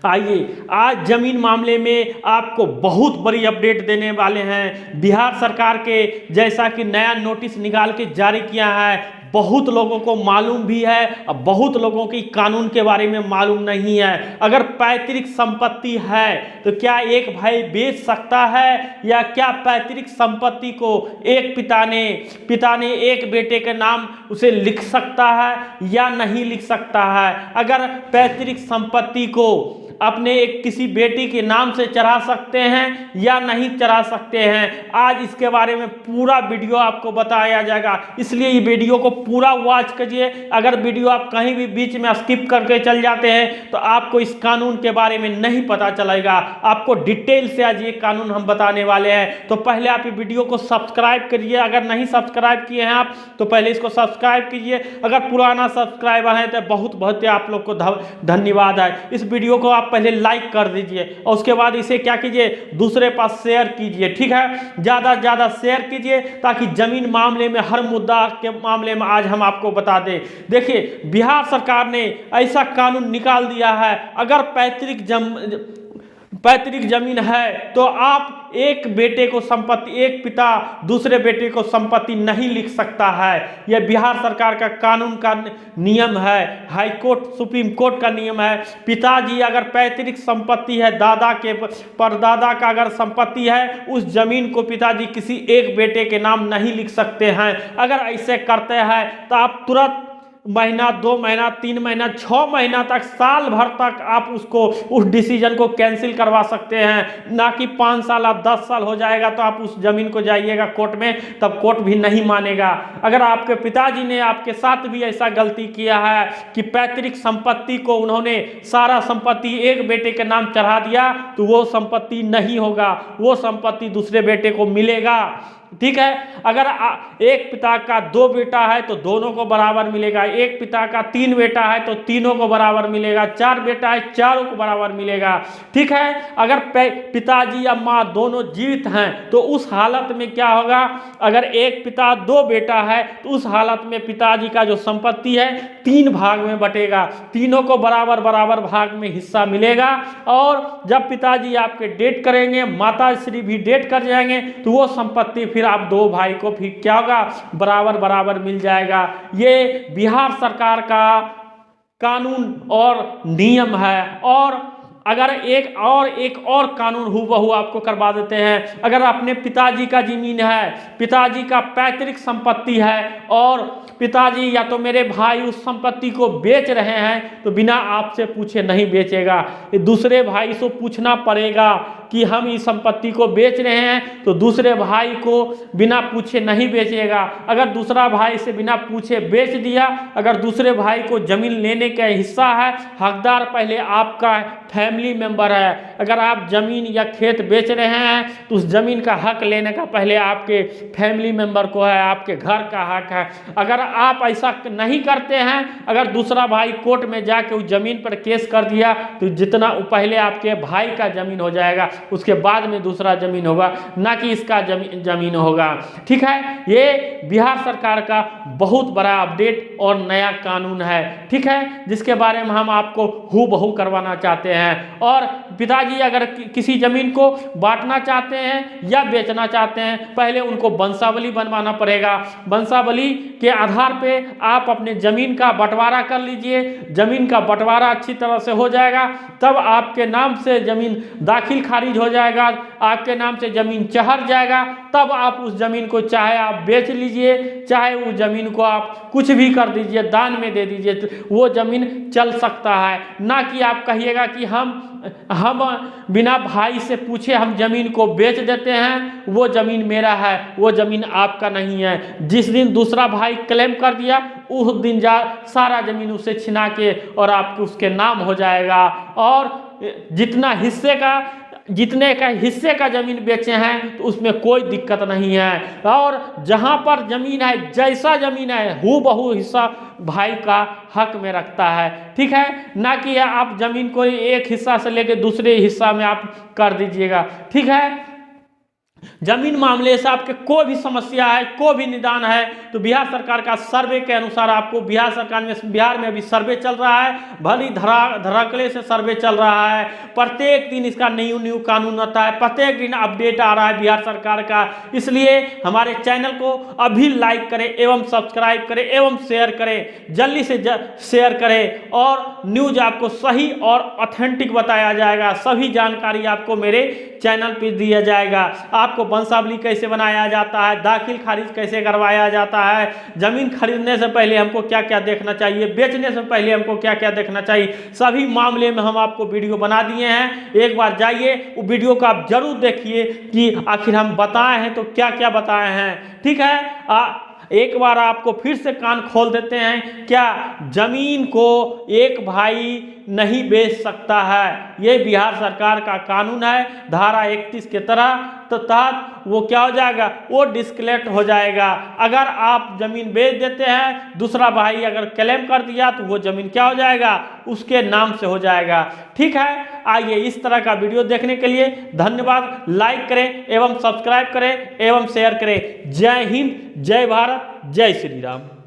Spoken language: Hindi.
आइए आज जमीन मामले में आपको बहुत बड़ी अपडेट देने वाले हैं। बिहार सरकार के जैसा कि नया नोटिस निकाल के जारी किया है, बहुत लोगों को मालूम भी है और बहुत लोगों की कानून के बारे में मालूम नहीं है। अगर पैतृक संपत्ति है तो क्या एक भाई बेच सकता है, या क्या पैतृक संपत्ति को एक पिता ने एक बेटे के नाम उसे लिख सकता है या नहीं लिख सकता है। अगर पैतृक संपत्ति को अपने एक किसी बेटी के नाम से चढ़ा सकते हैं या नहीं चढ़ा सकते हैं, आज इसके बारे में पूरा वीडियो आपको बताया जाएगा। इसलिए ये वीडियो को पूरा वॉच कीजिए। अगर वीडियो आप कहीं भी बीच में स्किप करके चल जाते हैं तो आपको इस कानून के बारे में नहीं पता चलेगा। आपको डिटेल से आज ये कानून हम बताने वाले हैं। तो पहले आप ये वीडियो को सब्सक्राइब करिए। अगर नहीं सब्सक्राइब किए हैं आप तो पहले इसको सब्सक्राइब कीजिए। अगर पुराना सब्सक्राइबर है तो बहुत बहुत आप लोग को धन्यवाद है। इस वीडियो को आप पहले लाइक कर दीजिए और उसके बाद इसे क्या कीजिए, दूसरे पास शेयर कीजिए। ठीक है, ज्यादा से ज्यादा शेयर कीजिए ताकि जमीन मामले में हर मुद्दा के मामले में आज हम आपको बता दें। देखिए, बिहार सरकार ने ऐसा कानून निकाल दिया है, अगर पैतृक जमीन है तो आप एक बेटे को संपत्ति, एक पिता दूसरे बेटे को संपत्ति नहीं लिख सकता है। यह बिहार सरकार का कानून का नियम है, हाई कोर्ट सुप्रीम कोर्ट का नियम है। पिताजी अगर पैतृक संपत्ति है, दादा के परदादा का अगर संपत्ति है, उस जमीन को पिताजी किसी एक बेटे के नाम नहीं लिख सकते हैं। अगर ऐसे करते हैं तो आप तुरंत महीना, 2 महीना, 3 महीना, 6 महीना तक, साल भर तक आप उस डिसीजन को कैंसिल करवा सकते हैं। ना कि 5 साल या 10 साल हो जाएगा तो आप उस जमीन को जाइएगा कोर्ट में, तब कोर्ट भी नहीं मानेगा। अगर आपके पिताजी ने आपके साथ भी ऐसा गलती किया है कि पैतृक संपत्ति को उन्होंने सारा संपत्ति एक बेटे के नाम चढ़ा दिया, तो वो संपत्ति नहीं होगा, वो संपत्ति दूसरे बेटे को मिलेगा। ठीक है, अगर एक पिता का 2 बेटा है तो दोनों को बराबर मिलेगा, एक पिता का 3 बेटा है तो तीनों को बराबर मिलेगा, 4 बेटा है चारों को बराबर मिलेगा। ठीक है, अगर पिताजी या माँ दोनों जीवित हैं तो उस हालत में क्या होगा, अगर एक पिता 2 बेटा है तो उस हालत में पिताजी का जो संपत्ति है 3 भाग में बटेगा, तीनों को बराबर बराबर भाग में हिस्सा मिलेगा। और जब पिताजी आपके डेथ करेंगे, माता श्री भी डेथ कर जाएंगे, तो वो संपत्ति फिर आप 2 भाई को फिर क्या होगा, बराबर बराबर मिल जाएगा। ये बिहार सरकार का कानून और नियम है। और अगर एक और कानून हूबहू आपको करवा देते हैं। अगर अपने पिताजी का जमीन है, पिताजी का पैतृक संपत्ति है और पिताजी या तो मेरे भाई उस संपत्ति को बेच रहे हैं तो बिना आपसे पूछे नहीं बेचेगा, दूसरे भाई से पूछना पड़ेगा कि हम इस संपत्ति को बेच रहे हैं, तो दूसरे भाई को बिना पूछे नहीं बेचेगा। अगर दूसरा भाई से बिना पूछे बेच दिया, अगर दूसरे भाई को जमीन लेने का हिस्सा है, हकदार पहले आपका फैमिली मेंबर है। अगर आप जमीन या खेत बेच रहे हैं तो उस जमीन का हक लेने का पहले आपके फैमिली मेंबर को है, आपके घर का हक है। अगर आप ऐसा नहीं करते हैं, अगर दूसरा भाई कोर्ट में जाके उस जमीन पर केस कर दिया तो जितना पहले आपके भाई का जमीन हो जाएगा, उसके बाद में दूसरा जमीन होगा, ना कि इसका जमीन होगा। ठीक है, ये बिहार सरकार का बहुत बड़ा अपडेट और नया कानून है। ठीक है, जिसके बारे में हम आपको हूबहू करवाना चाहते हैं। और पिताजी अगर किसी जमीन को बांटना चाहते हैं या बेचना चाहते हैं, पहले उनको वंशावली बनवाना पड़ेगा। वंशावली के आधार पे आप अपने जमीन का बंटवारा कर लीजिए। जमीन का बंटवारा अच्छी तरह से हो जाएगा, तब आपके नाम से जमीन दाखिल खारिज हो जाएगा, आपके नाम से जमीन चढ़ जाएगा। तब आप उस जमीन को चाहे आप बेच लीजिए, चाहे उस जमीन को आप कुछ भी कर दीजिए, दान में दे दीजिए, तो वो जमीन चल सकता है। ना कि आप कहिएगा कि हम बिना भाई से पूछे हम जमीन को बेच देते हैं, वो जमीन मेरा है, वो जमीन आपका नहीं है। जिस दिन दूसरा भाई क्लेम कर दिया, उस दिन सारा जमीन उसे छिना के और आपके उसके नाम हो जाएगा। और जितने का हिस्से का जमीन बेचे हैं तो उसमें कोई दिक्कत नहीं है। और जहां पर जमीन है, जैसा जमीन है, हूबहू हिस्सा भाई का हक में रखता है। ठीक है, ना कि आप जमीन को एक हिस्सा से लेकर दूसरे हिस्सा में आप कर दीजिएगा। ठीक है, जमीन मामले से आपके कोई भी समस्या है, कोई भी निदान है, तो बिहार सरकार का सर्वे के अनुसार आपको बिहार में अभी सर्वे चल रहा है, भली धड़ाकले से सर्वे चल रहा है। प्रत्येक दिन इसका न्यू कानून आता है, प्रत्येक दिन अपडेट आ रहा है बिहार सरकार का। इसलिए हमारे चैनल को अभी लाइक करें एवं सब्सक्राइब करें एवं शेयर करें, जल्दी से शेयर करें, और न्यूज आपको सही और ऑथेंटिक बताया जाएगा। सभी जानकारी आपको मेरे चैनल पर दिया जाएगा। आपको वंशावली कैसे बनाया जाता है, दाखिल खारिज कैसे करवाया जाता है, जमीन खरीदने से पहले हमको क्या क्या देखना चाहिए, बेचने से पहले हमको क्या क्या देखना चाहिए, सभी मामले में हम आपको वीडियो बना दिए हैं। एक बार जाइए वो वीडियो को आप जरूर देखिए कि आखिर हम बताए हैं तो क्या क्या बताए हैं। ठीक है, एक बार आपको फिर से कान खोल देते हैं, क्या जमीन को एक भाई नहीं बेच सकता है, ये बिहार सरकार का कानून है। धारा 31 के तहत वो क्या हो जाएगा, वो डिस्क्लेट हो जाएगा। अगर आप जमीन बेच देते हैं, दूसरा भाई अगर क्लेम कर दिया तो वो जमीन क्या हो जाएगा, उसके नाम से हो जाएगा। ठीक है, आइए इस तरह का वीडियो देखने के लिए धन्यवाद। लाइक करें एवं सब्सक्राइब करें एवं शेयर करें। जय हिंद, जय भारत, जय श्री राम।